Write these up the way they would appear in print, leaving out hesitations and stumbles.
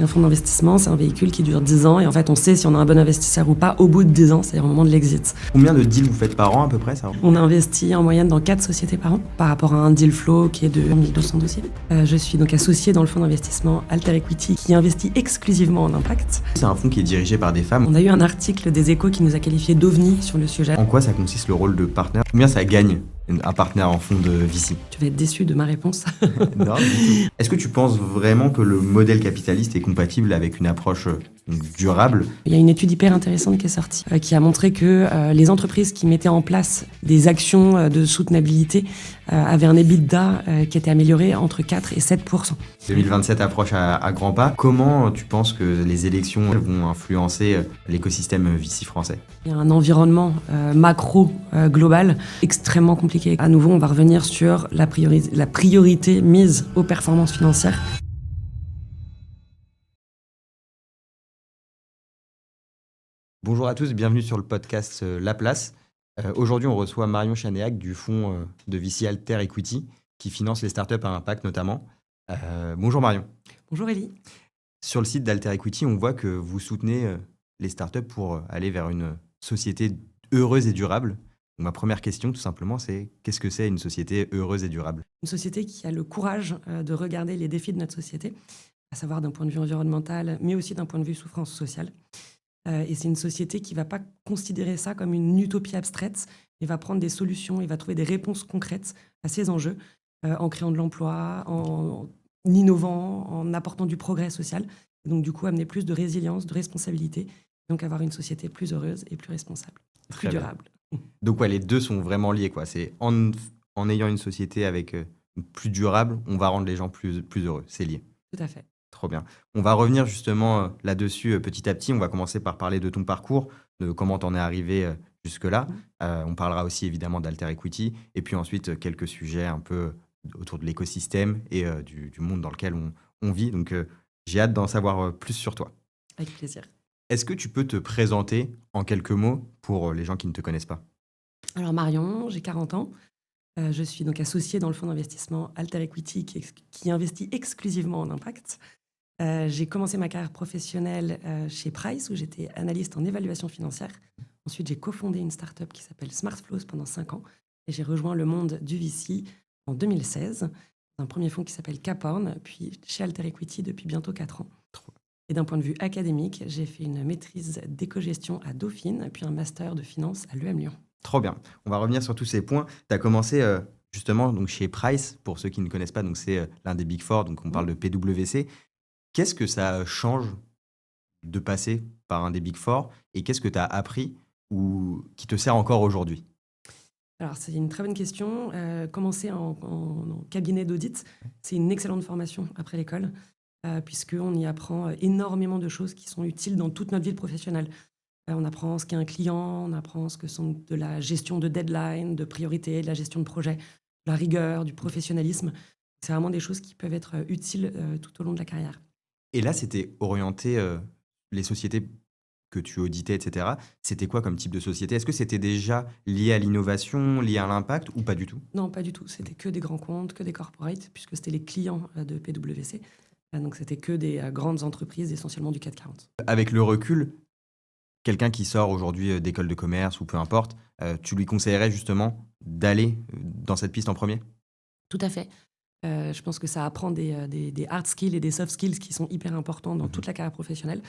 Un fonds d'investissement, c'est un véhicule qui dure 10 ans et en fait, on sait si on a un bon investisseur ou pas au bout de 10 ans, c'est-à-dire au moment de l'exit. Combien de deals vous faites par an à peu près ça? On investit en moyenne dans 4 sociétés par an par rapport à un deal flow qui est de 1200 dossiers. Je suis donc associée dans le fonds d'investissement Alter Equity qui investit exclusivement en impact. C'est un fonds qui est dirigé par des femmes. On a eu un article des Échos qui nous a qualifié d'ovni sur le sujet. En quoi ça consiste le rôle de partenaire? Combien ça gagne un partenaire en fonds de VC? Tu vas être déçu de ma réponse. Non, du tout. Est-ce que tu penses vraiment que le modèle capitaliste est compatible avec une approche durable? Il y a une étude hyper intéressante qui est sortie, qui a montré que les entreprises qui mettaient en place des actions de soutenabilité avaient un EBITDA qui était amélioré entre 4 et 7%. 2027 approche à grands pas. Comment tu penses que les élections vont influencer l'écosystème VC français? Il y a un environnement macro global extrêmement compliqué. À nouveau, on va revenir sur la priorité mise aux performances financières. Bonjour à tous, bienvenue sur le podcast La Place. Aujourd'hui, on reçoit Marion Chanéac du fonds de VC Alter Equity qui finance les startups à impact notamment. Bonjour Marion. Bonjour Elie. Sur le site d'Alter Equity, on voit que vous soutenez les startups pour aller vers une société heureuse et durable. Donc, ma première question, tout simplement, c'est qu'est-ce que c'est une société heureuse et durable? Une société qui a le courage de regarder les défis de notre société, à savoir d'un point de vue environnemental, mais aussi d'un point de vue souffrance sociale. Et c'est une société qui ne va pas considérer ça comme une utopie abstraite, mais va prendre des solutions et va trouver des réponses concrètes à ces enjeux, en créant de l'emploi, en innovant, en apportant du progrès social. Et donc, du coup, amener plus de résilience, de responsabilité, donc avoir une société plus heureuse et plus responsable, plus durable. Donc, ouais, les deux sont vraiment liés, quoi. C'est en ayant une société avec plus durable, on va rendre les gens plus heureux. C'est lié. Tout à fait. Trop bien. On va revenir justement là-dessus petit à petit. On va commencer par parler de ton parcours, de comment tu en es arrivé jusque-là. On parlera aussi évidemment d'Alter Equity et puis ensuite quelques sujets un peu autour de l'écosystème et du monde dans lequel on vit. Donc j'ai hâte d'en savoir plus sur toi. Avec plaisir. Est-ce que tu peux te présenter en quelques mots pour les gens qui ne te connaissent pas? Alors Marion, j'ai 40 ans. Je suis donc associée dans le fonds d'investissement Alter Equity qui investit exclusivement en impact. J'ai commencé ma carrière professionnelle chez Price, où j'étais analyste en évaluation financière. Ensuite, j'ai cofondé une start-up qui s'appelle SmartFlows pendant 5 ans. Et j'ai rejoint le monde du VC en 2016, un premier fonds qui s'appelle Caphorn, puis chez Alter Equity depuis bientôt 4 ans. Et d'un point de vue académique, j'ai fait une maîtrise d'éco-gestion à Dauphine, puis un master de finance à l'EM Lyon. Trop bien. On va revenir sur tous ces points. Tu as commencé justement donc, chez Price, pour ceux qui ne connaissent pas, donc c'est l'un des Big Four, donc on parle de PwC. Qu'est-ce que ça change de passer par un des Big Four et qu'est-ce que tu as appris ou qui te sert encore aujourd'hui? Alors, c'est une très bonne question. Commencer en cabinet d'audit, c'est une excellente formation après l'école, puisqu'on y apprend énormément de choses qui sont utiles dans toute notre vie professionnelle. On apprend ce qu'est un client, on apprend ce que sont de la gestion de deadline, de priorité, de la gestion de projet, de la rigueur, du professionnalisme. C'est vraiment des choses qui peuvent être utiles tout au long de la carrière. Et là, c'était orienté, les sociétés que tu auditais, etc. C'était quoi comme type de société? Est-ce que c'était déjà lié à l'innovation, lié à l'impact ou pas du tout? Non, pas du tout. C'était que des grands comptes, que des corporates, puisque c'était les clients de PwC. Donc, c'était que des grandes entreprises, essentiellement du CAC 40. Avec le recul, quelqu'un qui sort aujourd'hui d'école de commerce ou peu importe, tu lui conseillerais justement d'aller dans cette piste en premier? Tout à fait. Je pense que ça apprend des hard skills et des soft skills qui sont hyper importants dans toute la carrière professionnelle.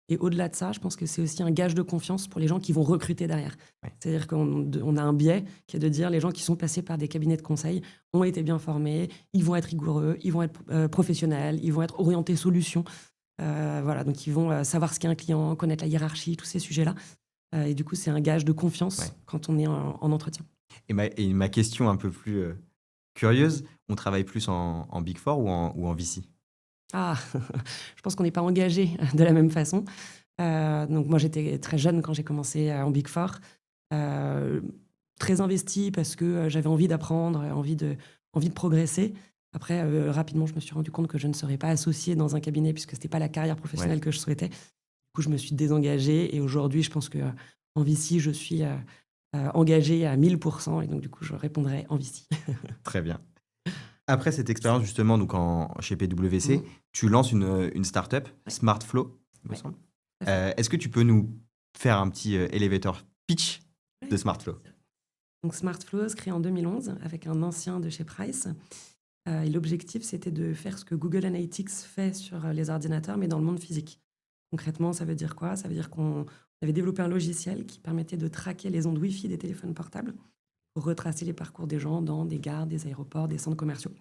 Et au-delà de ça, je pense que c'est aussi un gage de confiance pour les gens qui vont recruter derrière. Ouais. C'est-à-dire qu'on a un biais qui est de dire les gens qui sont passés par des cabinets de conseil ont été bien formés, ils vont être rigoureux, ils vont être professionnels, ils vont être orientés solutions. Voilà, donc ils vont savoir ce qu'est un client, connaître la hiérarchie, tous ces sujets-là. Et du coup, c'est un gage de confiance quand on est en entretien. Et ma question un peu plus curieuse, on travaille plus en Big Four ou en VC? Ah, je pense qu'on n'est pas engagé de la même façon. Donc moi, j'étais très jeune quand j'ai commencé en Big Four. Très investie parce que j'avais envie d'apprendre, envie de progresser. Après, rapidement, je me suis rendu compte que je ne serais pas associée dans un cabinet puisque ce n'était pas la carrière professionnelle que je souhaitais. Du coup, je me suis désengagée et aujourd'hui, je pense qu'en VC, je suis engagée à 1000% et donc du coup, je répondrai en VC. Très bien. Après cette expérience justement donc chez PwC, Mhm. tu lances une startup, Ouais, SmartFlow, il me ouais, semble. tout à fait. Est-ce que tu peux nous faire un petit elevator pitch de Ouais. SmartFlow? Donc SmartFlows, créé en 2011 avec un ancien de chez Price. Et l'objectif, c'était de faire ce que Google Analytics fait sur les ordinateurs, mais dans le monde physique. Concrètement, ça veut dire quoi? Ça veut dire qu'on avait développé un logiciel qui permettait de traquer les ondes Wi-Fi des téléphones portables pour retracer les parcours des gens dans des gares, des aéroports, des centres commerciaux.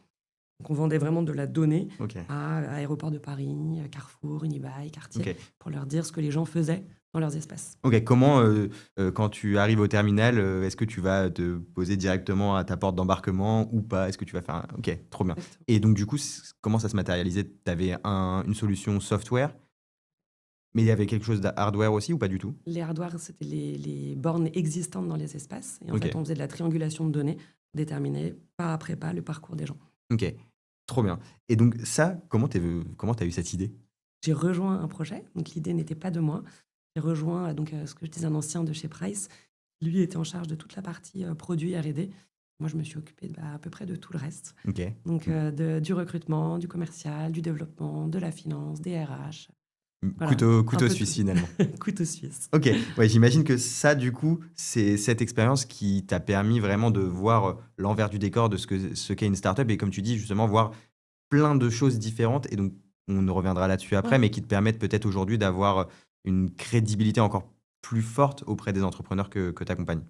Donc on vendait vraiment de la donnée Ok, à Aéroport de Paris, Carrefour, Unibail, Cartier, ok. pour leur dire ce que les gens faisaient dans leurs espaces. Ok, comment, quand tu arrives au terminal, est-ce que tu vas te poser directement à ta porte d'embarquement ou pas? Est-ce que tu vas faire un... Ok, trop bien. Exactement. Et donc, du coup, comment ça se matérialisait? Tu avais une solution software, mais il y avait quelque chose de hardware aussi ou pas du tout? Les hardware, c'était les bornes existantes dans les espaces. Et en Ok, fait, on faisait de la triangulation de données pour déterminer pas après pas le parcours des gens. ok, trop bien. Et donc, ça, comment t'as eu cette idée? J'ai rejoint un projet, donc l'idée n'était pas de moi. J'ai rejoint ce que je disais, un ancien de chez Price. Lui était en charge de toute la partie produit R&D. Moi, je me suis occupée à peu près de tout le reste. Ok. Donc, du recrutement, du commercial, du développement, de la finance, des RH. Voilà, un Couteau peu tout. suisse finalement. Couteau suisse. Ok, ouais, j'imagine que ça, du coup, c'est cette expérience qui t'a permis vraiment de voir l'envers du décor de ce qu'est une startup et comme tu dis, justement, voir plein de choses différentes. Et donc, on reviendra là-dessus après, Ouais, mais qui te permettent peut-être aujourd'hui d'avoir une crédibilité encore plus forte auprès des entrepreneurs que tu accompagnes.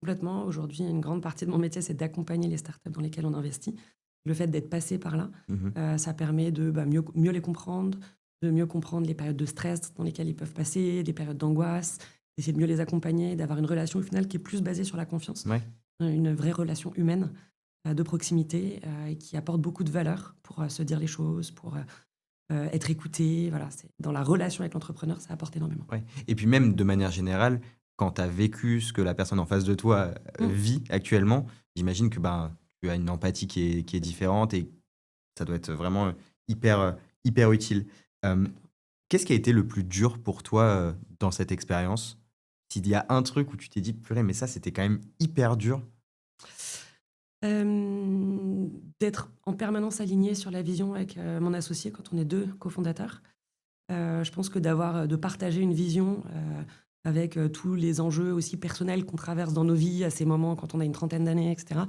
complètement. Aujourd'hui, une grande partie de mon métier, c'est d'accompagner les startups dans lesquelles on investit. Le fait d'être passé par là, Mhm. ça permet de mieux les comprendre, de mieux comprendre les périodes de stress dans lesquelles ils peuvent passer, les périodes d'angoisse, d'essayer de mieux les accompagner, d'avoir une relation au final qui est plus basée sur la confiance, Ouais. une vraie relation humaine de proximité et qui apporte beaucoup de valeur pour se dire les choses, pour être écouté. Voilà, c'est dans la relation avec l'entrepreneur, ça apporte énormément. Ouais. Et puis même de manière générale, quand tu as vécu ce que la personne en face de toi Mm. vit actuellement, j'imagine que ben, tu as une empathie qui est différente et ça doit être vraiment hyper utile. Euh, Qu'est-ce qui a été le plus dur pour toi dans cette expérience? S'il y a un truc où tu t'es dit, purée, mais ça, c'était quand même hyper dur. D'être en permanence aligné sur la vision avec mon associé quand on est deux cofondateurs. Je pense que de partager une vision avec tous les enjeux aussi personnels qu'on traverse dans nos vies à ces moments quand on a une trentaine d'années, etc.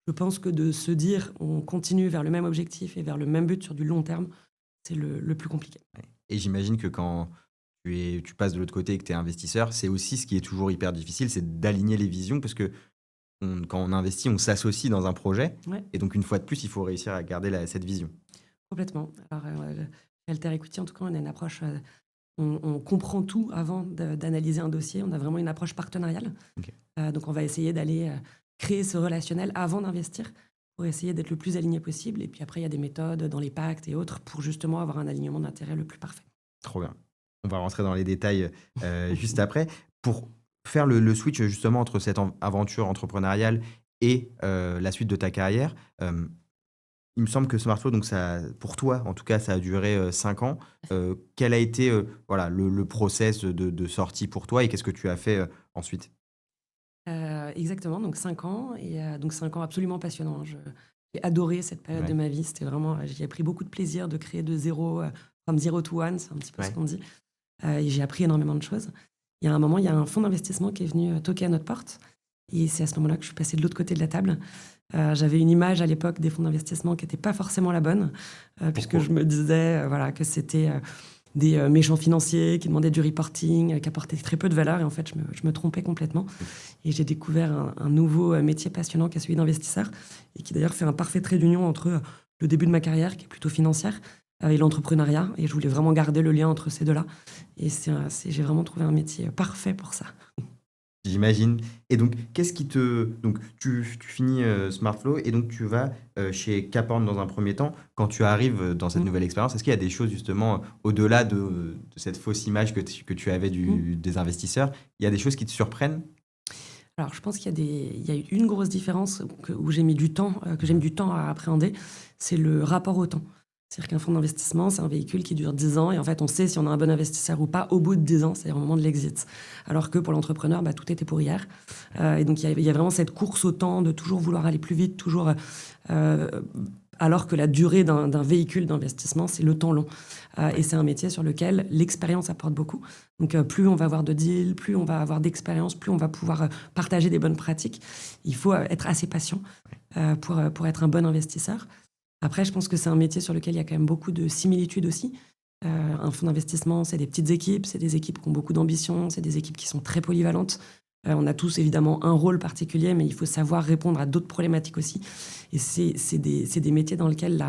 Je pense que de se dire on continue vers le même objectif et vers le même but sur du long terme, c'est le plus compliqué. Ouais. Et j'imagine que quand tu passes de l'autre côté et que tu es investisseur, c'est aussi ce qui est toujours hyper difficile, c'est d'aligner les visions parce que quand on investit, on s'associe dans un projet. Ouais, Et donc, une fois de plus, il faut réussir à garder cette vision. complètement. Alors, chez Alter Equity, en tout cas, on a une approche, on comprend tout avant d'analyser un dossier. On a vraiment une approche partenariale. Ok. Donc, on va essayer d'aller créer ce relationnel avant d'investir pour essayer d'être le plus aligné possible. Et puis après, il y a des méthodes dans les pactes et autres pour justement avoir un alignement d'intérêt le plus parfait. Trop bien. On va rentrer dans les détails juste après. Pour faire le switch justement entre cette aventure entrepreneuriale et la suite de ta carrière, il me semble que Smartflow, donc ça, pour toi, en tout cas, ça a duré 5 ans. Quel a été voilà, le process de sortie pour toi et qu'est-ce que tu as fait ensuite? Exactement, donc 5 ans. Et donc 5 ans absolument passionnants, hein. J'ai adoré cette période de Ouais. ma vie. C'était vraiment, j'y ai pris beaucoup de plaisir de créer de zéro, from zero to one, c'est un petit peu ce Ouais. qu'on dit. Et j'ai appris énormément de choses. Il y a un moment, il y a un fonds d'investissement qui est venu toquer à notre porte. Et c'est à ce moment-là que je suis passée de l'autre côté de la table. J'avais une image à l'époque des fonds d'investissement qui n'était pas forcément la bonne, puisque Pourquoi? je me disais voilà, que c'était des méchants financiers qui demandaient du reporting, qui apportaient très peu de valeur. Et en fait, je me trompais complètement. Et j'ai découvert un nouveau métier passionnant qui est celui d'investisseur et qui d'ailleurs fait un parfait trait d'union entre le début de ma carrière, qui est plutôt financière, et l'entrepreneuriat. Et je voulais vraiment garder le lien entre ces deux-là. Et j'ai vraiment trouvé un métier parfait pour ça. J'imagine. Et donc, qu'est-ce qui te... Donc, tu finis Smartflow et donc tu vas chez Caporn dans un premier temps. Quand tu arrives dans cette Mm. nouvelle expérience, est-ce qu'il y a des choses justement au-delà de cette fausse image que tu avais Mm. des investisseurs, il y a des choses qui te surprennent? Alors, je pense il y a eu une grosse différence où j'ai mis du temps, que j'ai mis du temps à appréhender, c'est le rapport au temps. C'est-à-dire qu'un fonds d'investissement, c'est un véhicule qui dure 10 ans et en fait, on sait si on a un bon investisseur ou pas au bout de 10 ans, c'est-à-dire au moment de l'exit. Alors que pour l'entrepreneur, tout était pour hier. Et donc, il y a vraiment cette course au temps de toujours vouloir aller plus vite, toujours alors que la durée d'un véhicule d'investissement, c'est le temps long. Et c'est un métier sur lequel l'expérience apporte beaucoup. Donc, plus on va avoir de deals, plus on va avoir d'expérience, plus on va pouvoir partager des bonnes pratiques. Il faut être assez patient pour être un bon investisseur. Après, je pense que c'est un métier sur lequel il y a quand même beaucoup de similitudes aussi. Un fonds d'investissement, c'est des petites équipes, c'est des équipes qui ont beaucoup d'ambition, c'est des équipes qui sont très polyvalentes. On a tous évidemment un rôle particulier, mais il faut savoir répondre à d'autres problématiques aussi. Et c'est des métiers dans lesquels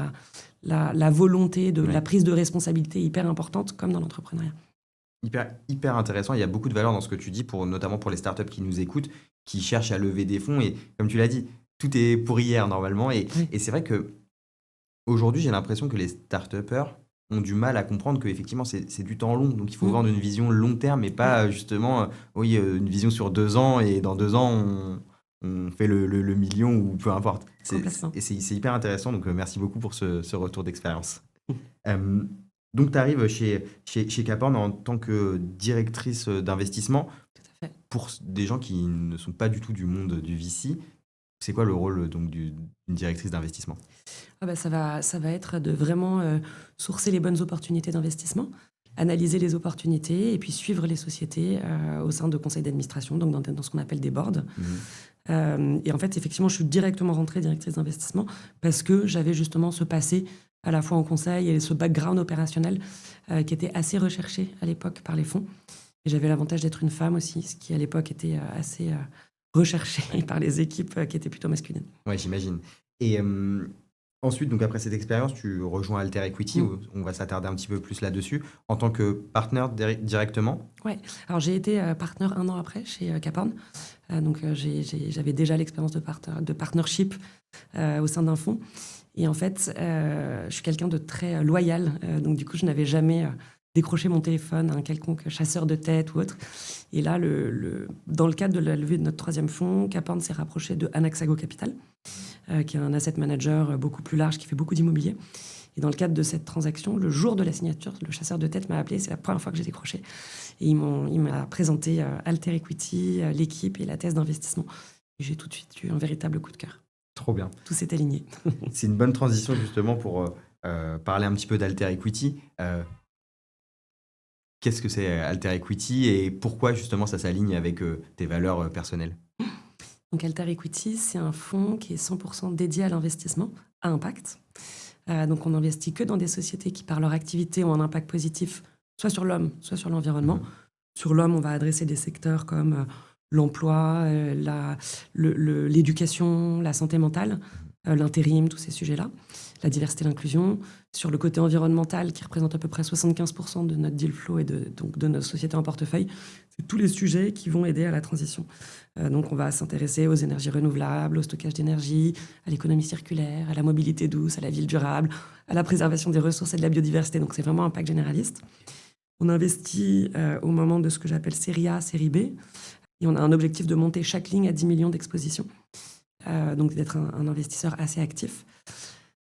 la volonté de la prise de responsabilité est hyper importante, comme dans l'entrepreneuriat. Hyper intéressant. Il y a beaucoup de valeur dans ce que tu dis, notamment pour les startups qui nous écoutent, qui cherchent à lever des fonds. Et comme tu l'as dit, tout est pour hier normalement. Et c'est vrai que aujourd'hui, j'ai l'impression que les start-upers ont du mal à comprendre qu'effectivement, c'est du temps long. Donc, il faut vendre une vision long terme et pas justement, une vision sur 2 ans. Et dans 2 ans, on fait le million ou peu importe. Et c'est hyper intéressant. Donc, merci beaucoup pour ce retour d'expérience. Donc, tu arrives chez Caporn en tant que directrice d'investissement. Tout à fait. Pour des gens qui ne sont pas du tout du monde du VC, c'est quoi le rôle donc d'une directrice d'investissement? Ça va être de vraiment sourcer les bonnes opportunités d'investissement, analyser les opportunités et puis suivre les sociétés au sein de conseils d'administration, donc dans ce qu'on appelle des boards. Et en fait, effectivement, je suis directement rentrée directrice d'investissement parce que j'avais justement ce passé à la fois en conseil et ce background opérationnel qui était assez recherché à l'époque par les fonds. Et j'avais l'avantage d'être une femme aussi, ce qui à l'époque était assez recherché par les équipes qui étaient plutôt masculines. Ouais, j'imagine. Et ensuite, donc après cette expérience, tu rejoins Alter Equity. On va s'attarder un petit peu plus là-dessus. En tant que partenaire directement? Ouais. Alors, j'ai été partenaire 1 an après chez Caporn. Donc, j'avais déjà l'expérience de partnership au sein d'un fonds. Et en fait, je suis quelqu'un de très loyal. Donc, du coup, je n'avais jamais décroché mon téléphone à un quelconque chasseur de tête ou autre. Et là, dans le cadre de la levée de notre 3e fonds, Caporn s'est rapproché de Anaxago Capital, qui est un asset manager beaucoup plus large, qui fait beaucoup d'immobilier. Et dans le cadre de cette transaction, le jour de la signature, le chasseur de tête m'a appelé. C'est la première fois que j'ai décroché. Et il m'a présenté Alter Equity, l'équipe et la thèse d'investissement. Et j'ai tout de suite eu un véritable coup de cœur. Trop bien. Tout s'est aligné. C'est une bonne transition justement pour parler un petit peu d'Alter Equity. Qu'est-ce que c'est Alter Equity et pourquoi justement ça s'aligne avec tes valeurs personnelles? Donc Alter Equity, c'est un fonds qui est 100% dédié à l'investissement à impact. Donc on n'investit que dans des sociétés qui, par leur activité, ont un impact positif, soit sur l'homme, soit sur l'environnement. Sur l'homme, on va adresser des secteurs comme l'emploi, l'éducation, la santé mentale, l'intérim, tous ces sujets-là, la diversité et l'inclusion. Sur le côté environnemental, qui représente à peu près 75% de notre deal flow et donc de notre société en portefeuille, c'est tous les sujets qui vont aider à la transition. Donc on va s'intéresser aux énergies renouvelables, au stockage d'énergie, à l'économie circulaire, à la mobilité douce, à la ville durable, à la préservation des ressources et de la biodiversité. Donc c'est vraiment un impact généraliste. On investit au moment de ce que j'appelle série A, série B. Et on a un objectif de monter chaque ligne à 10 millions d'expositions. Donc d'être un investisseur assez actif.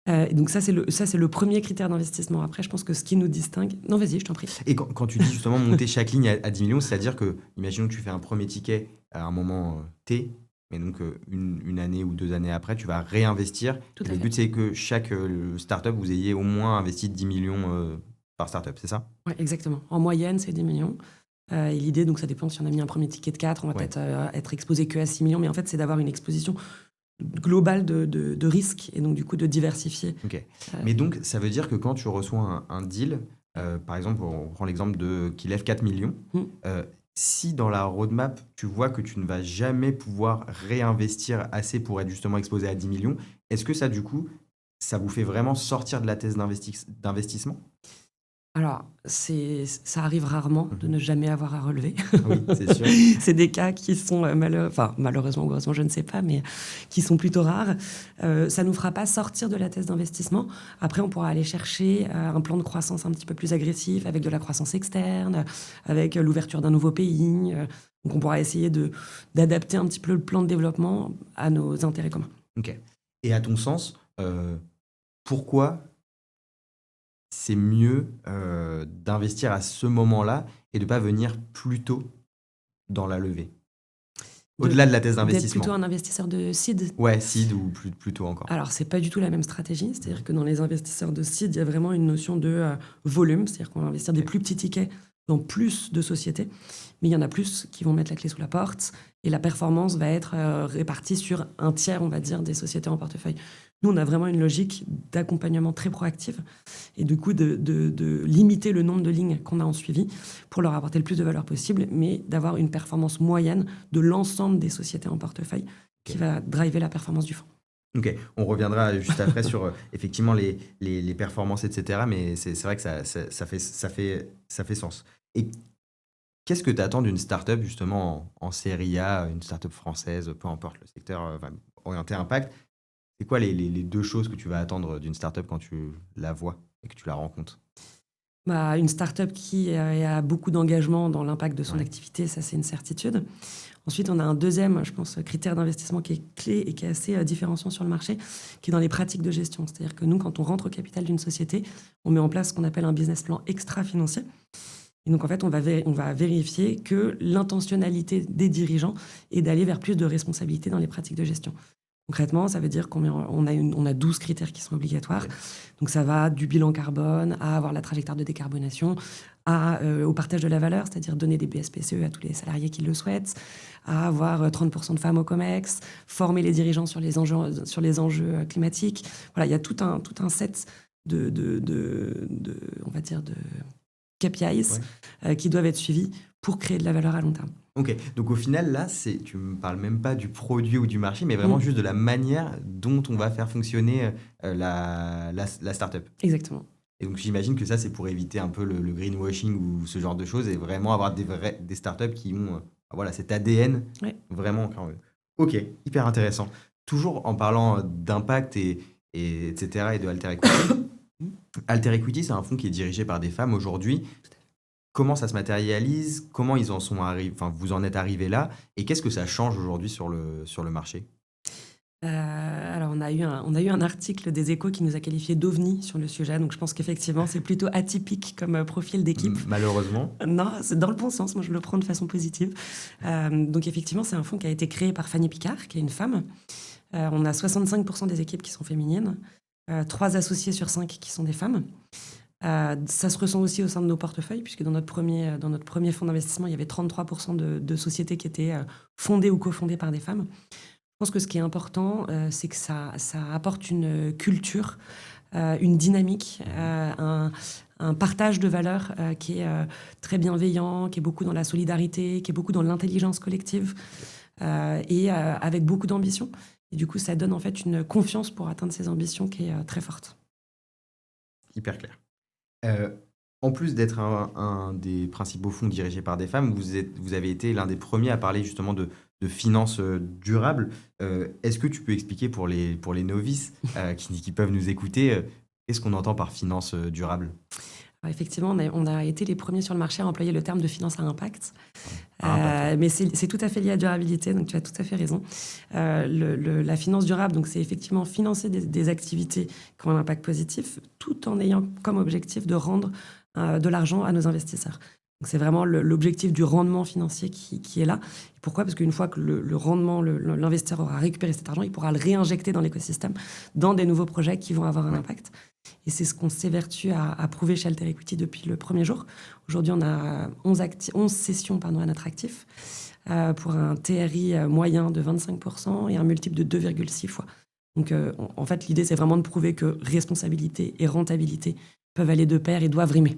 Donc ça, c'est le premier critère d'investissement. Après, je pense que ce qui nous distingue... Non, vas-y, je t'en prie. Et quand tu dis justement monter chaque ligne à 10 millions, c'est-à-dire que, imaginons que tu fais un premier ticket à un moment T, mais donc une année ou 2 années après, tu vas réinvestir. Le but, c'est que chaque startup, vous ayez au moins investi 10 millions par startup, c'est ça? Oui, exactement. En moyenne, c'est 10 millions. Et l'idée, donc ça dépend si on a mis un premier ticket de 4, on va peut-être être exposé que à 6 millions, mais en fait, c'est d'avoir une exposition globale de risques et donc du coup de diversifier. Ok. Mais donc, ça veut dire que quand tu reçois un deal, par exemple, on prend l'exemple qui lève 4 millions, si dans la roadmap, tu vois que tu ne vas jamais pouvoir réinvestir assez pour être justement exposé à 10 millions, est-ce que ça, du coup, ça vous fait vraiment sortir de la thèse d'investissement? Alors, ça arrive rarement de ne jamais avoir à relever. Oui, c'est sûr. C'est des cas qui sont malheureusement ou heureusement, je ne sais pas, mais qui sont plutôt rares. Ça ne nous fera pas sortir de la thèse d'investissement. Après, on pourra aller chercher un plan de croissance un petit peu plus agressif, avec de la croissance externe, avec l'ouverture d'un nouveau pays. Donc, on pourra essayer d'adapter un petit peu le plan de développement à nos intérêts communs. Ok. Et à ton sens, pourquoi c'est mieux d'investir à ce moment-là et de ne pas venir plus tôt dans la levée? Au-delà de la thèse d'être d'investissement. plutôt un investisseur de seed. Ouais, seed ou plutôt encore. Alors, c'est pas du tout la même stratégie. C'est-à-dire que dans les investisseurs de seed, il y a vraiment une notion de volume. C'est-à-dire qu'on va investir des plus petits tickets dans plus de sociétés. Mais il y en a plus qui vont mettre la clé sous la porte. Et la performance va être répartie sur un tiers, on va dire, des sociétés en portefeuille. Nous, on a vraiment une logique d'accompagnement très proactive. Et du coup, de limiter le nombre de lignes qu'on a en suivi pour leur apporter le plus de valeur possible, mais d'avoir une performance moyenne de l'ensemble des sociétés en portefeuille qui va driver la performance du fonds. Ok, on reviendra juste après sur effectivement les performances, etc. Mais c'est vrai que ça fait sens. Et qu'est-ce que tu attends d'une startup justement en série A, une startup française, peu importe le secteur orienté impact? C'est quoi les deux choses que tu vas attendre d'une startup quand tu la vois et que tu la rencontres? Une start-up qui a beaucoup d'engagement dans l'impact de son Ouais. activité, ça c'est une certitude. Ensuite, on a un deuxième, je pense, critère d'investissement qui est clé et qui est assez différenciant sur le marché, qui est dans les pratiques de gestion. C'est-à-dire que nous, quand on rentre au capital d'une société, on met en place ce qu'on appelle un business plan extra-financier. Et donc, en fait, on va vérifier que l'intentionnalité des dirigeants est d'aller vers plus de responsabilité dans les pratiques de gestion. Concrètement, ça veut dire qu'on a 12 critères qui sont obligatoires. Ok. Donc, ça va du bilan carbone à avoir la trajectoire de décarbonation, au partage de la valeur, c'est-à-dire donner des BSPCE à tous les salariés qui le souhaitent, à avoir 30% de femmes au COMEX, former les dirigeants sur les enjeux climatiques. Voilà, il y a tout un set on va dire, de KPIs qui doivent être suivis pour créer de la valeur à long terme. Ok, donc au final, là, tu me parles même pas du produit ou du marché, mais vraiment juste de la manière dont on va faire fonctionner la startup. Exactement. Et donc j'imagine que ça, c'est pour éviter un peu le greenwashing ou ce genre de choses et vraiment avoir des startups qui ont cet ADN vraiment. Ok, hyper intéressant. Toujours en parlant d'impact etc. et de Alter Equity. Alter Equity, c'est un fonds qui est dirigé par des femmes aujourd'hui. Comment ça se matérialise? Comment ils en sont arrivés? Enfin, vous en êtes arrivé là? Et qu'est-ce que ça change aujourd'hui sur le marché? Alors, on a eu un article des Échos qui nous a qualifié d'ovni sur le sujet. Donc, je pense qu'effectivement, c'est plutôt atypique comme profil d'équipe. Malheureusement. Non, c'est dans le bon sens. Moi, je le prends de façon positive. Donc, effectivement, c'est un fonds qui a été créé par Fanny Picard, qui est une femme. On a 65% des équipes qui sont féminines, 3 associés sur 5 qui sont des femmes. Ça se ressent aussi au sein de nos portefeuilles, puisque dans notre premier fonds d'investissement, il y avait 33% de sociétés qui étaient fondées ou cofondées par des femmes. Je pense que ce qui est important, c'est que ça apporte une culture, une dynamique, un partage de valeurs qui est très bienveillant, qui est beaucoup dans la solidarité, qui est beaucoup dans l'intelligence collective et avec beaucoup d'ambition. Et du coup, ça donne en fait une confiance pour atteindre ces ambitions qui est très forte. Hyper clair. En plus d'être un des principaux fonds dirigés par des femmes, vous avez été l'un des premiers à parler justement de finances durables. Est-ce que tu peux expliquer pour les novices qui peuvent nous écouter, qu'est-ce qu'on entend par finance durable? Alors, effectivement, on a été les premiers sur le marché à employer le terme de finance à impact. Mais c'est tout à fait lié à durabilité, donc tu as tout à fait raison. La finance durable, donc c'est effectivement financer des activités qui ont un impact positif, tout en ayant comme objectif de rendre de l'argent à nos investisseurs. Donc c'est vraiment l'objectif du rendement financier qui est là. Pourquoi? Parce qu'une fois que le rendement, l'investisseur aura récupéré cet argent, il pourra le réinjecter dans l'écosystème, dans des nouveaux projets qui vont avoir un impact. Et c'est ce qu'on s'évertue à prouver chez Alter Equity depuis le premier jour. Aujourd'hui, on a 11 sessions à notre actif pour un TRI moyen de 25% et un multiple de 2,6 fois. Donc, en fait, l'idée, c'est vraiment de prouver que responsabilité et rentabilité peuvent aller de pair et doivent rimer.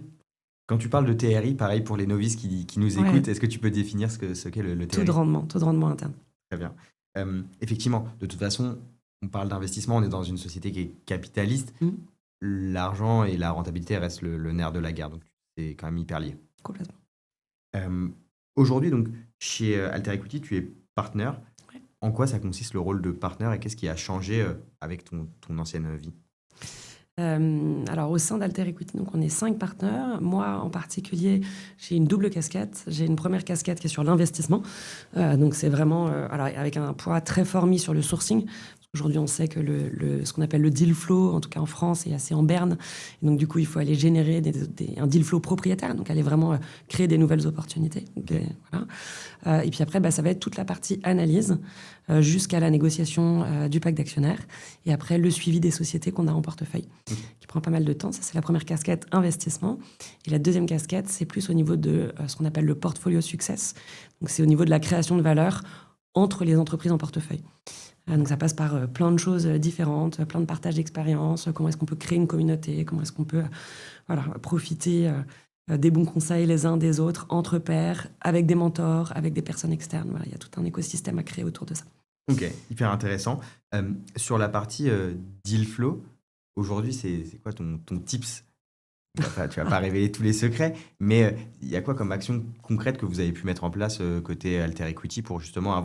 Quand tu parles de TRI, pareil pour les novices qui nous écoutent, est-ce que tu peux définir ce qu'est le TRI? Taux de rendement interne. Très bien. Effectivement, de toute façon, on parle d'investissement, on est dans une société qui est capitaliste. L'argent et la rentabilité restent le nerf de la guerre, donc c'est quand même hyper lié. Complètement. Aujourd'hui, donc, chez Alter Equity, tu es partenaire. Ouais. En quoi ça consiste le rôle de partenaire et qu'est-ce qui a changé avec ton ancienne vie? Alors, au sein d'Alter Equity, donc, on est 5 partenaires. Moi, en particulier, j'ai une double casquette. J'ai une première casquette qui est sur l'investissement. Donc, c'est vraiment avec un poids très fort mis sur le sourcing. Aujourd'hui, on sait que ce qu'on appelle le deal flow, en tout cas en France, est assez en berne. Et donc, du coup, il faut aller générer un deal flow propriétaire, donc aller vraiment créer des nouvelles opportunités. Donc, voilà. Et puis après, ça va être toute la partie analyse jusqu'à la négociation du pacte d'actionnaires. Et après, le suivi des sociétés qu'on a en portefeuille, qui prend pas mal de temps. Ça, c'est la première casquette, investissement. Et la deuxième casquette, c'est plus au niveau de ce qu'on appelle le portfolio success. Donc, c'est au niveau de la création de valeur entre les entreprises en portefeuille. Donc ça passe par plein de choses différentes, plein de partages d'expériences, comment est-ce qu'on peut créer une communauté, comment est-ce qu'on peut profiter des bons conseils les uns des autres, entre pairs, avec des mentors, avec des personnes externes. Voilà, il y a tout un écosystème à créer autour de ça. Ok, hyper intéressant. Sur la partie deal flow, aujourd'hui, c'est quoi ton tips? Tu vas pas révéler tous les secrets, mais il y a quoi comme action concrète que vous avez pu mettre en place côté Alter Equity pour justement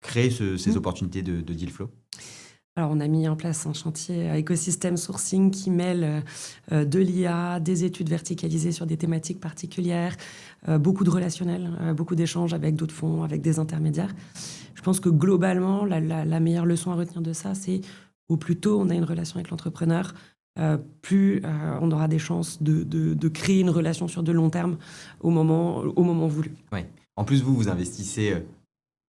créer ces opportunités de deal flow? Alors, on a mis en place un chantier écosystème sourcing qui mêle de l'IA, des études verticalisées sur des thématiques particulières, beaucoup de relationnels, beaucoup d'échanges avec d'autres fonds, avec des intermédiaires. Je pense que globalement, la meilleure leçon à retenir de ça, c'est au plus tôt on a une relation avec l'entrepreneur, plus on aura des chances de créer une relation sur de long terme au moment voulu. Ouais. En plus, vous investissez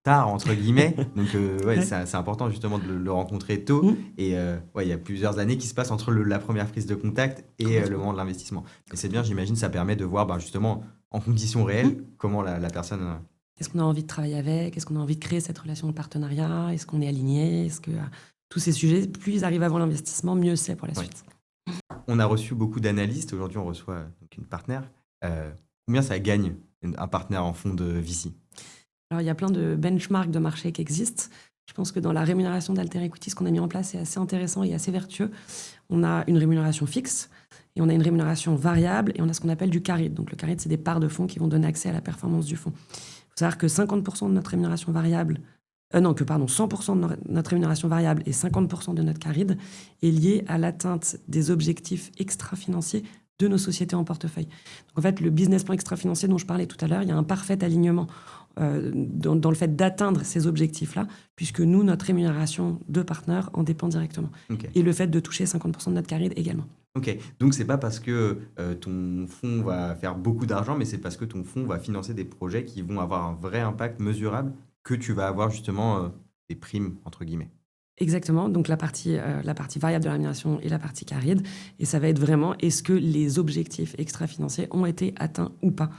tard, entre guillemets. Donc, Ouais. c'est important justement de le rencontrer tôt. Et il y a plusieurs années qui se passent entre la première prise de contact et le moment de l'investissement. Mais c'est bien, j'imagine, ça permet de voir justement en conditions réelles comment la personne... Est-ce qu'on a envie de travailler avec? Est-ce qu'on a envie de créer cette relation de partenariat? Est-ce qu'on est aligné? Est-ce que tous ces sujets, plus ils arrivent avant l'investissement, mieux c'est pour la suite. On a reçu beaucoup d'analystes. Aujourd'hui, on reçoit donc une partenaire. Combien ça gagne un partenaire en fonds de VC? Alors, il y a plein de benchmarks de marché qui existent. Je pense que dans la rémunération d'Alter Equity, ce qu'on a mis en place est assez intéressant et assez vertueux. On a une rémunération fixe et on a une rémunération variable et on a ce qu'on appelle du carry. Donc, le carry, c'est des parts de fonds qui vont donner accès à la performance du fonds. Il faut savoir que 50% de notre rémunération variable, 100% de notre rémunération variable et 50% de notre carry est lié à l'atteinte des objectifs extra-financiers de nos sociétés en portefeuille. Donc, en fait, le business plan extra-financier dont je parlais tout à l'heure, il y a un parfait alignement dans le fait d'atteindre ces objectifs-là, puisque nous, notre rémunération de partenaire en dépend directement. Okay. Et le fait de toucher 50% de notre carry également. Ok, donc c'est pas parce que ton fonds va faire beaucoup d'argent, mais c'est parce que ton fonds va financer des projets qui vont avoir un vrai impact mesurable que tu vas avoir justement des primes, entre guillemets. Exactement, donc la partie variable de la rémunération et la partie carried, et ça va être vraiment est-ce que les objectifs extra-financiers ont été atteints ou pas.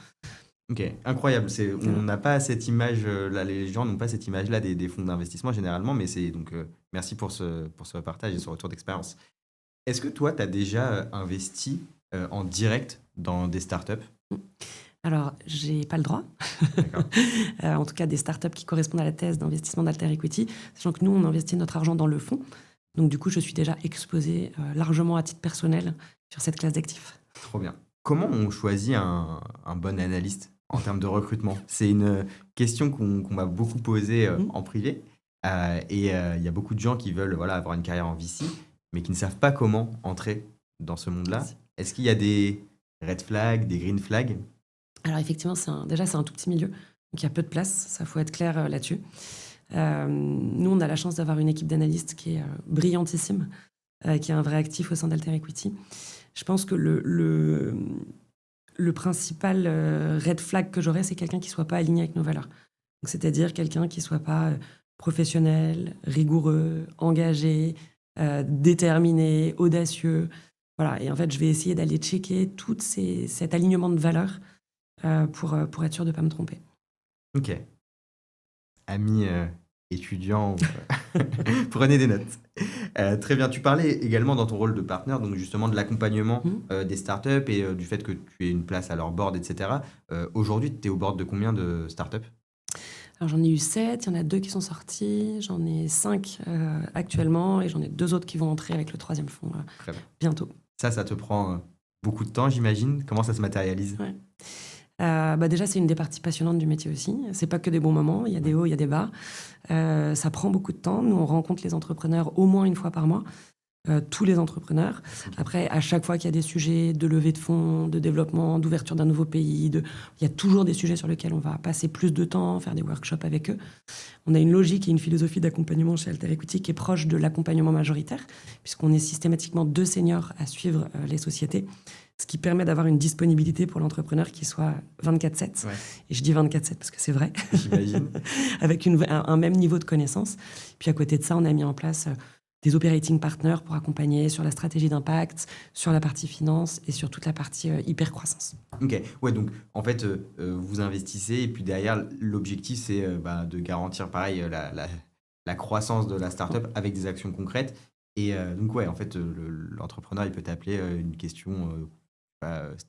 Ok, incroyable. On n'a pas cette image, là, les gens n'ont pas cette image-là des fonds d'investissement généralement, mais c'est donc merci pour ce partage et ce retour d'expérience. Est-ce que toi, tu as déjà investi en direct dans des startups? Alors, j'ai pas le droit. En tout cas, des startups qui correspondent à la thèse d'investissement d'Alter Equity, sachant que nous, on investit notre argent dans le fonds. Donc, du coup, je suis déjà exposée largement à titre personnel sur cette classe d'actifs. Trop bien. Comment on choisit un bon analyste en termes de recrutement? C'est une question qu'on m'a beaucoup posée en privé. Et il y a beaucoup de gens qui veulent avoir une carrière en VC, mais qui ne savent pas comment entrer dans ce monde-là. Merci. Est-ce qu'il y a des red flags, des green flags? Alors effectivement, c'est un tout petit milieu, donc il y a peu de place, ça faut être clair là-dessus. Nous, on a la chance d'avoir une équipe d'analystes qui est brillantissime, qui est un vrai actif au sein d'Alter Equity. Je pense que le principal red flag que j'aurais, c'est quelqu'un qui ne soit pas aligné avec nos valeurs. Donc, c'est-à-dire quelqu'un qui ne soit pas professionnel, rigoureux, engagé, déterminé, audacieux. Voilà. Et en fait, je vais essayer d'aller checker tout cet alignement de valeurs pour être sûr de ne pas me tromper. Ok. Amis étudiants, prenez des notes. Très bien. Tu parlais également dans ton rôle de partenaire, donc justement de l'accompagnement des startups et du fait que tu aies une place à leur board, etc. Aujourd'hui, tu es au board de combien de startups? Alors, j'en ai eu 7, il y en a 2 qui sont sortis, j'en ai 5 actuellement et j'en ai 2 autres qui vont entrer avec le 3e fonds bientôt. Ça te prend beaucoup de temps, j'imagine. Comment ça se matérialise? Ouais. Déjà, c'est une des parties passionnantes du métier aussi. C'est pas que des bons moments, il y a des hauts, il y a des bas. Ça prend beaucoup de temps. Nous, on rencontre les entrepreneurs au moins une fois par mois. tous les entrepreneurs. Après, à chaque fois qu'il y a des sujets de levée de fonds, de développement, d'ouverture d'un nouveau pays, il y a toujours des sujets sur lesquels on va passer plus de temps, faire des workshops avec eux. On a une logique et une philosophie d'accompagnement chez Alter Equity qui est proche de l'accompagnement majoritaire, puisqu'on est systématiquement 2 seniors à suivre les sociétés, ce qui permet d'avoir une disponibilité pour l'entrepreneur qui soit 24/7. Ouais. Et je dis 24/7 parce que c'est vrai, J'imagine. avec un même niveau de connaissance. Puis à côté de ça, on a mis en place des operating partners pour accompagner sur la stratégie d'impact, sur la partie finance et sur toute la partie hyper-croissance. Ok, ouais, donc en fait, vous investissez et puis derrière, l'objectif, c'est de garantir, pareil, la croissance de la startup avec des actions concrètes. Et donc, ouais, en fait, l'entrepreneur, il peut t'appeler une question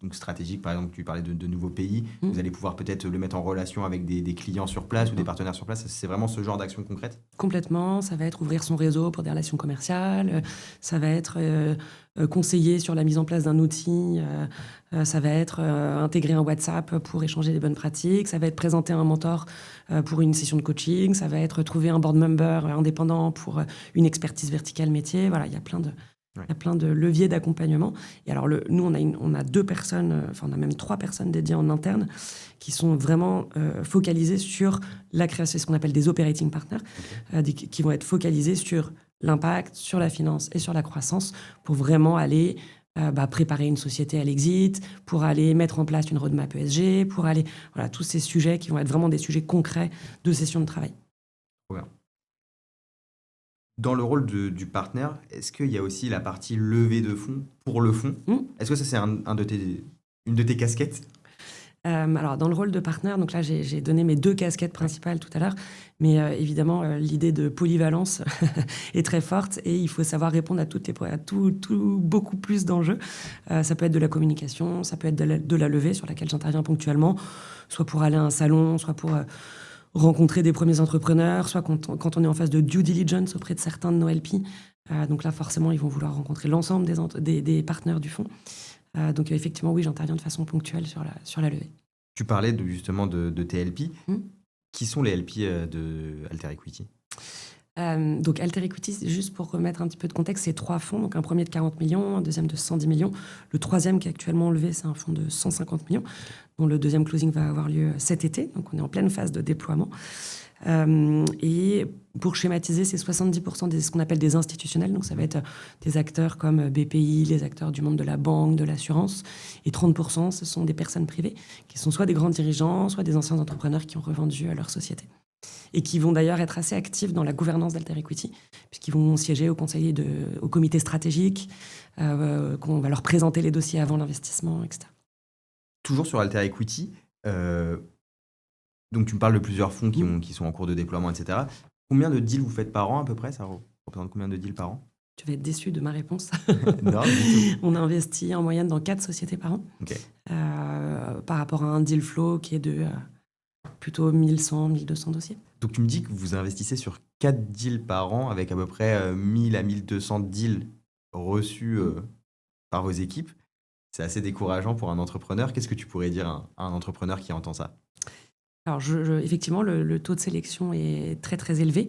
donc stratégique. Par exemple, tu parlais de nouveaux pays. Vous allez pouvoir peut-être le mettre en relation avec des clients sur place ou des partenaires sur place. C'est vraiment ce genre d'action concrète? Complètement, ça va être ouvrir son réseau pour des relations commerciales, ça va être conseiller sur la mise en place d'un outil, ça va être intégrer un WhatsApp pour échanger des bonnes pratiques, ça va être présenter un mentor pour une session de coaching, ça va être trouver un board member indépendant pour une expertise verticale métier. Voilà, il y a plein de leviers d'accompagnement. Et alors, nous, on a 2 personnes, enfin, on a même 3 personnes dédiées en interne qui sont vraiment focalisées sur la création, ce qu'on appelle des operating partners, qui vont être focalisés sur l'impact, sur la finance et sur la croissance pour vraiment aller préparer une société à l'exit, pour aller mettre en place une roadmap ESG, pour aller... Voilà, tous ces sujets qui vont être vraiment des sujets concrets de session de travail. Ouais. Dans le rôle du partenaire, est-ce qu'il y a aussi la partie levée de fonds pour le fonds? Est-ce que ça, c'est une de tes casquettes? Alors, dans le rôle de partenaire, donc là, j'ai donné mes 2 casquettes principales tout à l'heure, mais évidemment, l'idée de polyvalence est très forte et il faut savoir répondre à beaucoup plus d'enjeux. Ça peut être de la communication, ça peut être de la levée sur laquelle j'interviens ponctuellement, soit pour aller à un salon, soit pour rencontrer des premiers entrepreneurs, soit quand on est en phase de due diligence auprès de certains de nos LP. Donc là, forcément, ils vont vouloir rencontrer l'ensemble des partenaires du fonds. Donc effectivement, oui, j'interviens de façon ponctuelle sur la levée. Tu parlais justement de tes LP. Qui sont les LP de Alter Equity? Donc Alter Equity, juste pour remettre un petit peu de contexte, c'est 3 fonds. Donc un premier de 40 millions, un deuxième de 110 millions. Le troisième qui est actuellement levé, c'est un fonds de 150 millions, dont le deuxième closing va avoir lieu cet été. Donc on est en pleine phase de déploiement. Et pour schématiser, c'est 70% de ce qu'on appelle des institutionnels. Donc ça va être des acteurs comme BPI, les acteurs du monde de la banque, de l'assurance. Et 30%, ce sont des personnes privées qui sont soit des grands dirigeants, soit des anciens entrepreneurs qui ont revendu leur société. Et qui vont d'ailleurs être assez actifs dans la gouvernance d'Alter Equity, puisqu'ils vont siéger au comité stratégique, qu'on va leur présenter les dossiers avant l'investissement, etc. Toujours sur Alter Equity, donc tu me parles de plusieurs fonds qui sont en cours de déploiement, etc. Combien de deals vous faites par an à peu près? Ça représente combien de deals par an? Tu vas être déçu de ma réponse. Non, du tout. On a investi en moyenne dans 4 sociétés par an, par rapport à un deal flow qui est de plutôt 1100, 1200 dossiers. Donc tu me dis que vous investissez sur 4 deals par an avec à peu près 1000 à 1200 deals reçus par vos équipes. C'est assez décourageant pour un entrepreneur. Qu'est-ce que tu pourrais dire à un entrepreneur qui entend ça? Alors, effectivement, le taux de sélection est très, très élevé.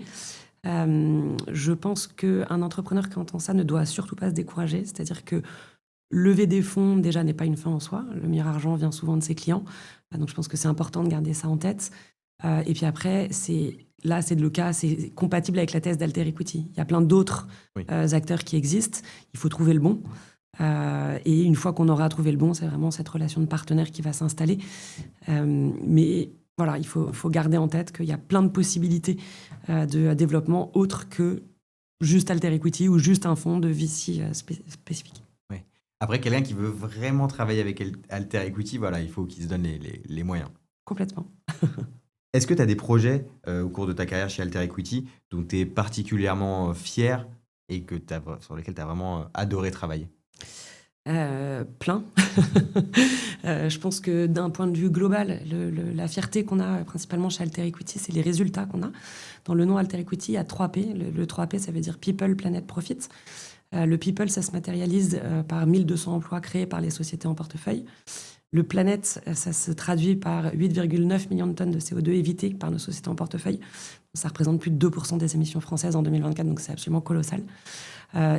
Je pense qu'un entrepreneur qui entend ça ne doit surtout pas se décourager. C'est-à-dire que lever des fonds, déjà, n'est pas une fin en soi. Le meilleur argent vient souvent de ses clients. Donc, je pense que c'est important de garder ça en tête. Et puis après, c'est le cas, c'est compatible avec la thèse d'Alter Equity. Il y a plein d'autres acteurs qui existent. Il faut trouver le bon. Et une fois qu'on aura trouvé le bon, c'est vraiment cette relation de partenaire qui va s'installer. Mais voilà, il faut garder en tête qu'il y a plein de possibilités de développement autres que juste Alter Equity ou juste un fonds de VC spécifique. Ouais. Après, quelqu'un qui veut vraiment travailler avec Alter Equity, voilà, il faut qu'il se donne les moyens. Complètement. Est-ce que tu as des projets au cours de ta carrière chez Alter Equity dont tu es particulièrement fier et sur lesquels tu as vraiment adoré travailler? Plein. Je pense que d'un point de vue global, la fierté qu'on a principalement chez Alter Equity, c'est les résultats qu'on a. Dans le nom Alter Equity, il y a 3 P. Le 3 P, ça veut dire People, Planet, Profit. Le People, ça se matérialise par 1200 emplois créés par les sociétés en portefeuille. le planète, ça se traduit par 8,9 millions de tonnes de CO2 évitées par nos sociétés en portefeuille. Ça représente plus de 2% des émissions françaises en 2024, donc c'est absolument colossal.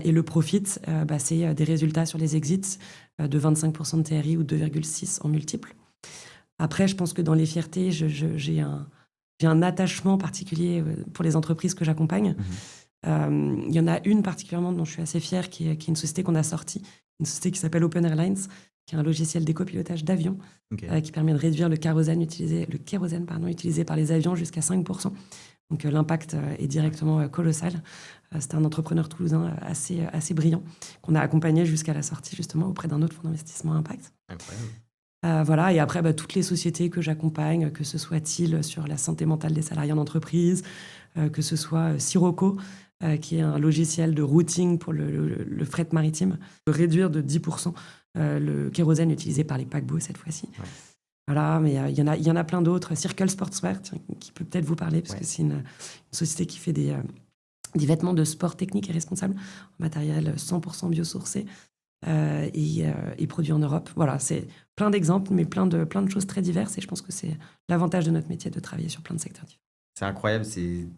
Et le profit, c'est des résultats sur les exits de 25% de TRI ou 2,6 en multiples. Après, je pense que dans les fiertés, j'ai un attachement particulier pour les entreprises que j'accompagne. Il y en a une particulièrement dont je suis assez fière, qui est une société qu'on a sortie, une société qui s'appelle Open Airlines, qui est un logiciel d'éco-pilotage d'avions, qui permet de réduire le kérosène utilisé par les avions jusqu'à 5%. Donc l'impact est directement colossal. C'était un entrepreneur toulousain assez brillant, qu'on a accompagné jusqu'à la sortie justement auprès d'un autre fonds d'investissement impact. Incroyable. Voilà, et après, toutes les sociétés que j'accompagne, que ce soit-il sur la santé mentale des salariés en entreprise, que ce soit Sirocco, qui est un logiciel de routing pour le fret maritime, de réduire de 10% le kérosène utilisé par les paquebots cette fois-ci. Ouais. Voilà, mais il y en a plein d'autres. Circle Sportswear, qui peut peut-être vous parler, parce que c'est une société qui fait des vêtements de sport technique et responsable, en matériel 100% biosourcé et produit en Europe. Voilà, c'est plein d'exemples, mais plein de choses très diverses. Et je pense que c'est l'avantage de notre métier de travailler sur plein de secteurs différents. C'est incroyable, tu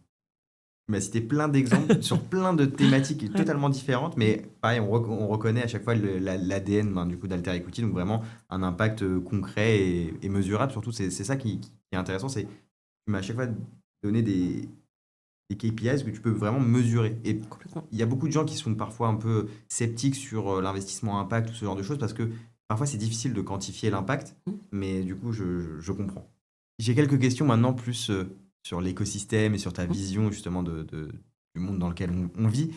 m'as cité plein d'exemples sur plein de thématiques totalement différentes, mais pareil, on reconnaît à chaque fois l'ADN du coup d'Alter Equity, donc vraiment un impact concret et mesurable. Surtout, c'est ça qui est intéressant, c'est que tu m'as à chaque fois donné des KPIs que tu peux vraiment mesurer. Et il y a beaucoup de gens qui sont parfois un peu sceptiques sur l'investissement impact ou ce genre de choses, parce que parfois c'est difficile de quantifier l'impact, mais du coup, je comprends. J'ai quelques questions maintenant plus sur l'écosystème et sur ta vision justement du monde dans lequel on vit,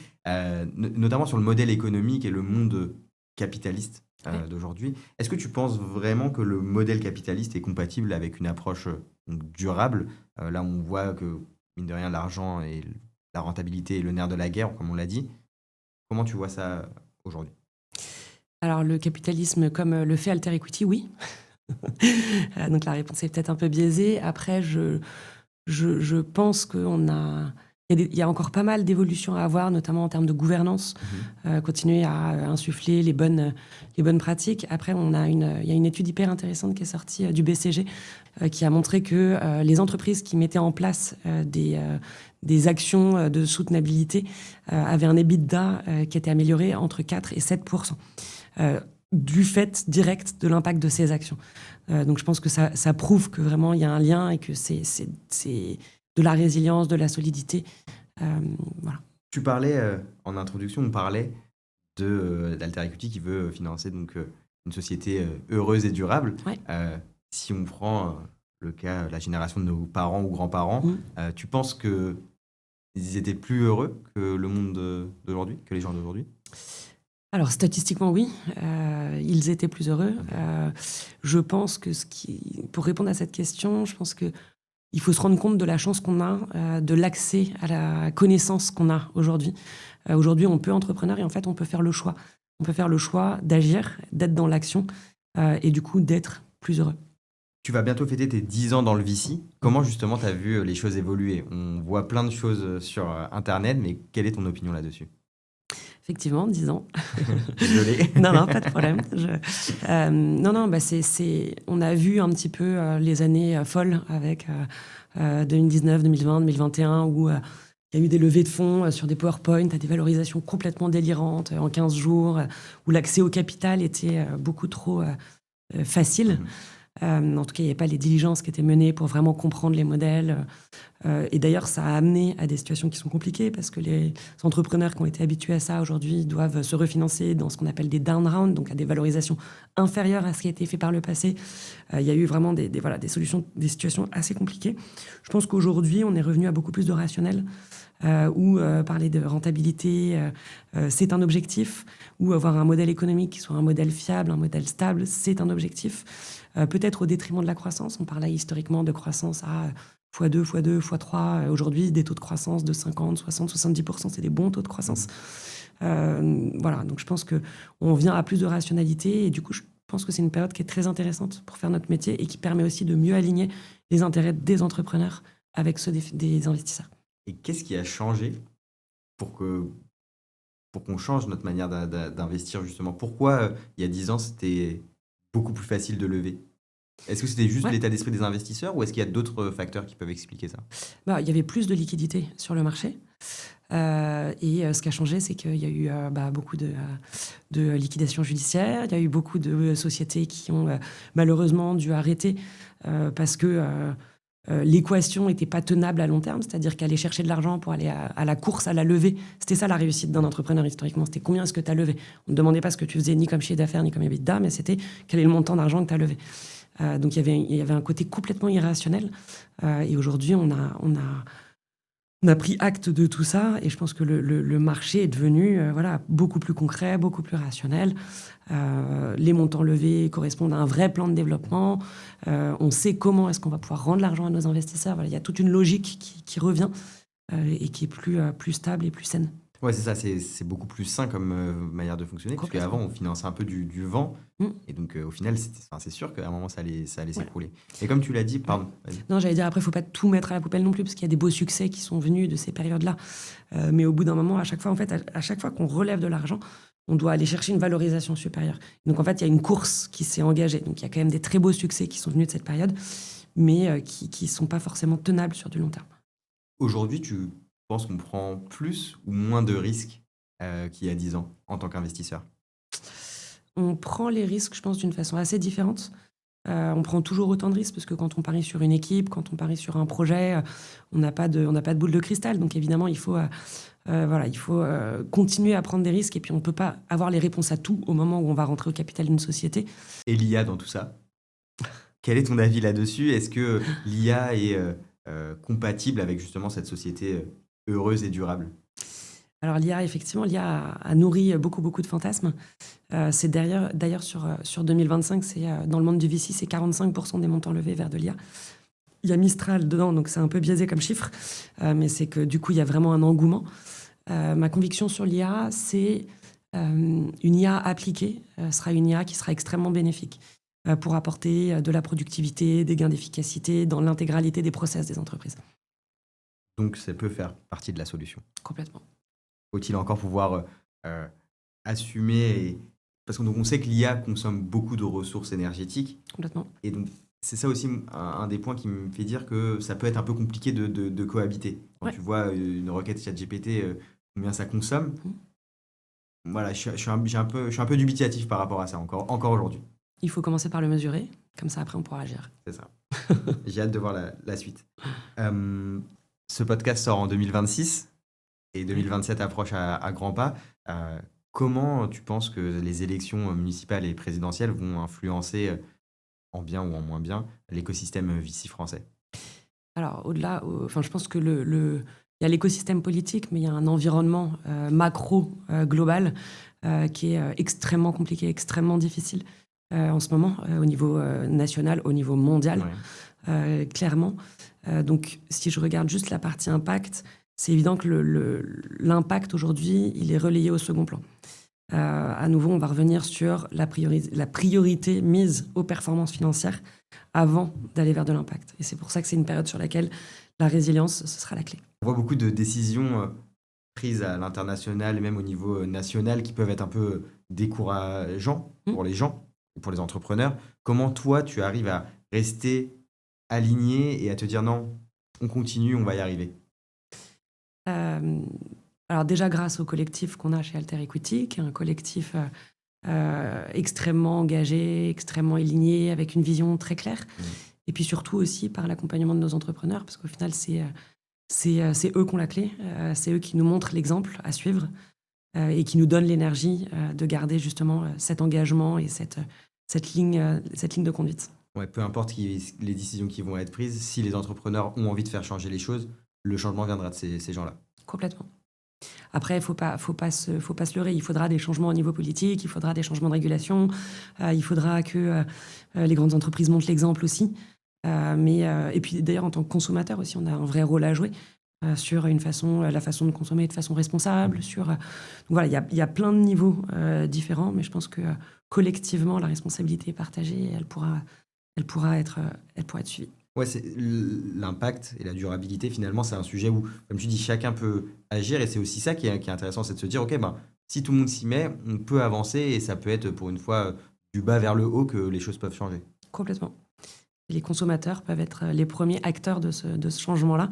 notamment sur le modèle économique et le monde capitaliste d'aujourd'hui. Est-ce que tu penses vraiment que le modèle capitaliste est compatible avec une approche durable? Là, on voit que, mine de rien, l'argent et la rentabilité est le nerf de la guerre, comme on l'a dit. Comment tu vois ça aujourd'hui? Alors, le capitalisme, comme le fait Alter Equity, oui. Donc, la réponse est peut-être un peu biaisée. Après, je pense il y a encore pas mal d'évolutions à avoir, notamment en termes de gouvernance, continuer à insuffler les bonnes pratiques. Après, il y a une étude hyper intéressante qui est sortie du BCG qui a montré que les entreprises qui mettaient en place des actions de soutenabilité avaient un EBITDA qui était amélioré entre 4 et 7%. Du fait direct de l'impact de ces actions. Donc je pense que ça prouve que vraiment il y a un lien et que c'est de la résilience, de la solidité. Voilà. Tu parlais, en introduction, on parlait d'Alter Equity qui veut financer donc, une société heureuse et durable. Ouais. Si on prend le cas, la génération de nos parents ou grands-parents, tu penses qu'ils étaient plus heureux que le monde d'aujourd'hui, que les gens d'aujourd'hui? Alors, statistiquement, oui, ils étaient plus heureux. Je pense que pour répondre à cette question, je pense qu'il faut se rendre compte de la chance qu'on a, de l'accès à la connaissance qu'on a aujourd'hui. Aujourd'hui, on peut entrepreneur et en fait, on peut faire le choix. On peut faire le choix d'agir, d'être dans l'action et du coup, d'être plus heureux. Tu vas bientôt fêter tes 10 ans dans le VC. Comment justement tu as vu les choses évoluer? On voit plein de choses sur Internet, mais quelle est ton opinion là-dessus? Effectivement, 10 ans. Désolé. Non, pas de problème. On a vu un petit peu les années folles avec 2019, 2020, 2021, où il y a eu des levées de fonds sur des PowerPoint à des valorisations complètement délirantes en 15 jours, où l'accès au capital était beaucoup trop facile. En tout cas, il n'y avait pas les diligences qui étaient menées pour vraiment comprendre les modèles. Et d'ailleurs, ça a amené à des situations qui sont compliquées parce que les entrepreneurs qui ont été habitués à ça aujourd'hui doivent se refinancer dans ce qu'on appelle des down rounds, donc à des valorisations inférieures à ce qui a été fait par le passé. Il y a eu vraiment des situations assez compliquées. Je pense qu'aujourd'hui, on est revenu à beaucoup plus de rationnel. Où parler de rentabilité, c'est un objectif, ou avoir un modèle économique qui soit un modèle fiable, un modèle stable, c'est un objectif. Peut-être au détriment de la croissance. On parlait historiquement de croissance à x2, x2, x3. Aujourd'hui, des taux de croissance de 50, 60, 70%, c'est des bons taux de croissance. Voilà, donc je pense qu'on vient à plus de rationalité et du coup, je pense que c'est une période qui est très intéressante pour faire notre métier et qui permet aussi de mieux aligner les intérêts des entrepreneurs avec ceux des investisseurs. Et qu'est-ce qui a changé pour qu'on change notre manière d'investir, justement? Pourquoi, il y a 10 ans, c'était beaucoup plus facile de lever? Est-ce que c'était juste Ouais. l'état d'esprit des investisseurs ou est-ce qu'il y a d'autres facteurs qui peuvent expliquer ça? Il y avait plus de liquidités sur le marché. Ce qui a changé, c'est qu'il y a eu beaucoup de liquidations judiciaires. Il y a eu beaucoup de sociétés qui ont malheureusement dû arrêter parce que l'équation n'était pas tenable à long terme. C'est-à-dire qu'aller chercher de l'argent pour aller à la course, à la levée, c'était ça la réussite d'un entrepreneur historiquement. C'était combien est-ce que tu as levé. On ne demandait pas ce que tu faisais ni comme chiffre d'affaires ni comme EBITDA, mais c'était quel est le montant d'argent que tu as levé. Donc il y avait un côté complètement irrationnel. Et aujourd'hui, on a pris acte de tout ça et je pense que le marché est devenu beaucoup plus concret, beaucoup plus rationnel. Les montants levés correspondent à un vrai plan de développement. On sait comment est-ce qu'on va pouvoir rendre l'argent à nos investisseurs. Voilà, il y a toute une logique qui revient et qui est plus stable et plus saine. Ouais, c'est ça, c'est beaucoup plus sain comme manière de fonctionner, parce Complètement. qu'avant, on finançait un peu du vent, Mm. et donc au final, c'est sûr qu'à un moment, ça allait Ouais. s'écrouler. Et comme tu l'as dit, pardon, vas-y. Non, j'allais dire, après, il ne faut pas tout mettre à la poubelle non plus, parce qu'il y a des beaux succès qui sont venus de ces périodes-là. Mais au bout d'un moment, à chaque fois, à chaque fois qu'on relève de l'argent, on doit aller chercher une valorisation supérieure. Donc, en fait, il y a une course qui s'est engagée. Donc, il y a quand même des très beaux succès qui sont venus de cette période, mais qui ne sont pas forcément tenables sur du long terme. Aujourd'hui, tu penses qu'on prend plus ou moins de risques qu'il y a 10 ans en tant qu'investisseur? On prend les risques, je pense, d'une façon assez différente. On prend toujours autant de risques parce que quand on parie sur une équipe, quand on parie sur un projet, on n'a pas de boule de cristal. Donc évidemment, il faut continuer à prendre des risques et puis on ne peut pas avoir les réponses à tout au moment où on va rentrer au capital d'une société. Et l'IA dans tout ça, quel est ton avis là-dessus? Est-ce que l'IA est compatible avec justement cette société heureuse et durable? Alors effectivement, l'IA a nourri beaucoup, beaucoup de fantasmes. C'est d'ailleurs sur 2025, dans le monde du VC, c'est 45% des montants levés vers de l'IA. Il y a Mistral dedans, donc c'est un peu biaisé comme chiffre, mais c'est que du coup, il y a vraiment un engouement. Ma conviction sur l'IA, c'est une IA appliquée sera une IA qui sera extrêmement bénéfique pour apporter de la productivité, des gains d'efficacité dans l'intégralité des process des entreprises. Donc ça peut faire partie de la solution. Complètement. Faut-il encore pouvoir assumer parce qu'on sait que l'IA consomme beaucoup de ressources énergétiques Complètement. et donc c'est ça aussi un des points qui me fait dire que ça peut être un peu compliqué de cohabiter. Quand Ouais. tu vois une requête ChatGPT, combien ça consomme, voilà, je suis un peu dubitatif par rapport à ça encore aujourd'hui. Il faut commencer par le mesurer, comme ça après on pourra agir. C'est ça. J'ai hâte de voir la suite. Ce podcast sort en 2026 et 2027 approche à grands pas. Comment tu penses que les élections municipales et présidentielles vont influencer, en bien ou en moins bien, l'écosystème VC français? Alors, je pense que il y a l'écosystème politique, mais il y a un environnement macro global qui est extrêmement compliqué, extrêmement difficile en ce moment, au niveau national, au niveau mondial, clairement. Donc, si je regarde juste la partie impact, c'est évident que l'impact aujourd'hui, il est relayé au second plan. À nouveau, on va revenir sur la priorité mise aux performances financières avant d'aller vers de l'impact. Et c'est pour ça que c'est une période sur laquelle la résilience, ce sera la clé. On voit beaucoup de décisions prises à l'international et même au niveau national qui peuvent être un peu décourageants pour les gens, pour les entrepreneurs. Comment toi, tu arrives à rester aligné et à te dire non, on continue, on va y arriver? Alors déjà grâce au collectif qu'on a chez Alter Equity, qui est un collectif extrêmement engagé, extrêmement aligné, avec une vision très claire. Et puis surtout aussi par l'accompagnement de nos entrepreneurs, parce qu'au final, c'est eux qui ont la clé, c'est eux qui nous montrent l'exemple à suivre et qui nous donnent l'énergie de garder justement cet engagement et cette ligne de conduite. Ouais, peu importe les décisions qui vont être prises, si les entrepreneurs ont envie de faire changer les choses, le changement viendra de ces gens-là. Complètement. Après, il ne faut pas se leurrer. Il faudra des changements au niveau politique, il faudra des changements de régulation, il faudra que les grandes entreprises montrent l'exemple aussi. Et puis d'ailleurs, en tant que consommateur aussi, on a un vrai rôle à jouer sur la façon de consommer de façon responsable. Donc voilà, il y a plein de niveaux différents, mais je pense que collectivement, la responsabilité est partagée et elle pourra être suivie. Ouais, l'impact et la durabilité, finalement, c'est un sujet où, comme tu dis, chacun peut agir. Et c'est aussi ça qui est intéressant, c'est de se dire, OK, si tout le monde s'y met, on peut avancer et ça peut être pour une fois du bas vers le haut que les choses peuvent changer. Complètement. Et les consommateurs peuvent être les premiers acteurs de ce changement-là.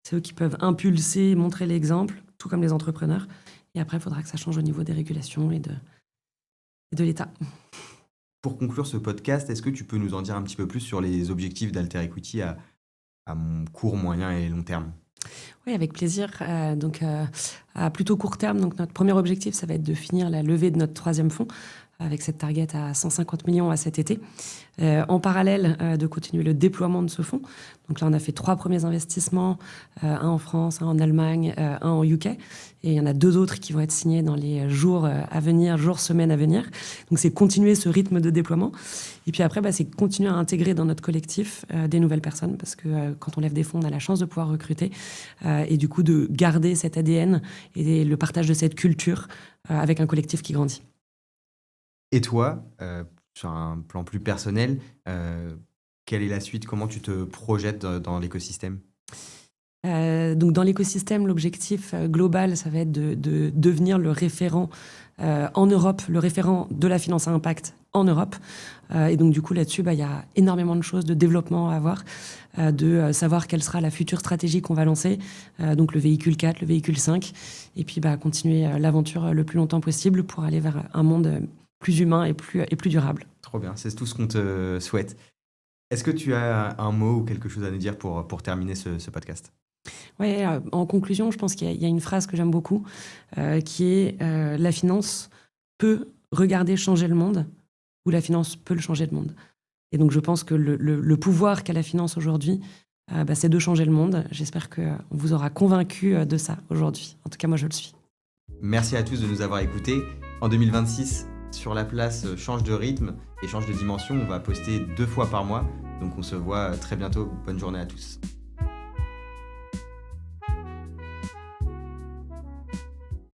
C'est eux qui peuvent impulser, montrer l'exemple, tout comme les entrepreneurs. Et après, il faudra que ça change au niveau des régulations et de l'État. Pour conclure ce podcast, est-ce que tu peux nous en dire un petit peu plus sur les objectifs d'Alter Equity à court, moyen et long terme? Oui, avec plaisir. À plutôt court terme, donc notre premier objectif, ça va être de finir la levée de notre troisième fonds, avec cette target à 150 millions à cet été. En parallèle, de continuer le déploiement de ce fonds. Donc là, on a fait 3 premiers investissements, un en France, un en Allemagne, un en UK. Et il y en a 2 autres qui vont être signés dans les jours à venir, semaines à venir. Donc c'est continuer ce rythme de déploiement. Et puis après, c'est continuer à intégrer dans notre collectif des nouvelles personnes. Parce que quand on lève des fonds, on a la chance de pouvoir recruter. Et du coup, de garder cet ADN et le partage de cette culture avec un collectif qui grandit. Et toi, sur un plan plus personnel, quelle est la suite? Comment tu te projettes dans l'écosystème? Donc dans l'écosystème, l'objectif global, ça va être de devenir le référent en Europe, le référent de la finance à impact en Europe. Et donc du coup là-dessus, il y a énormément de choses de développement à avoir, de savoir quelle sera la future stratégie qu'on va lancer, donc le véhicule 4, le véhicule 5, et puis continuer l'aventure le plus longtemps possible pour aller vers un monde plus humain et plus durable. Trop bien, c'est tout ce qu'on te souhaite. Est-ce que tu as un mot ou quelque chose à nous dire pour terminer ce podcast? Oui, en conclusion, je pense qu'il y a une phrase que j'aime beaucoup, qui est la finance peut regarder changer le monde, ou la finance peut le changer le monde. Et donc je pense que le pouvoir qu'a la finance aujourd'hui, c'est de changer le monde. J'espère qu'on vous aura convaincu de ça aujourd'hui. En tout cas, moi, je le suis. Merci à tous de nous avoir écoutés. En 2026, Sur la place change de rythme et change de dimension. On va poster 2 fois par mois. Donc on se voit très bientôt. Bonne journée à tous.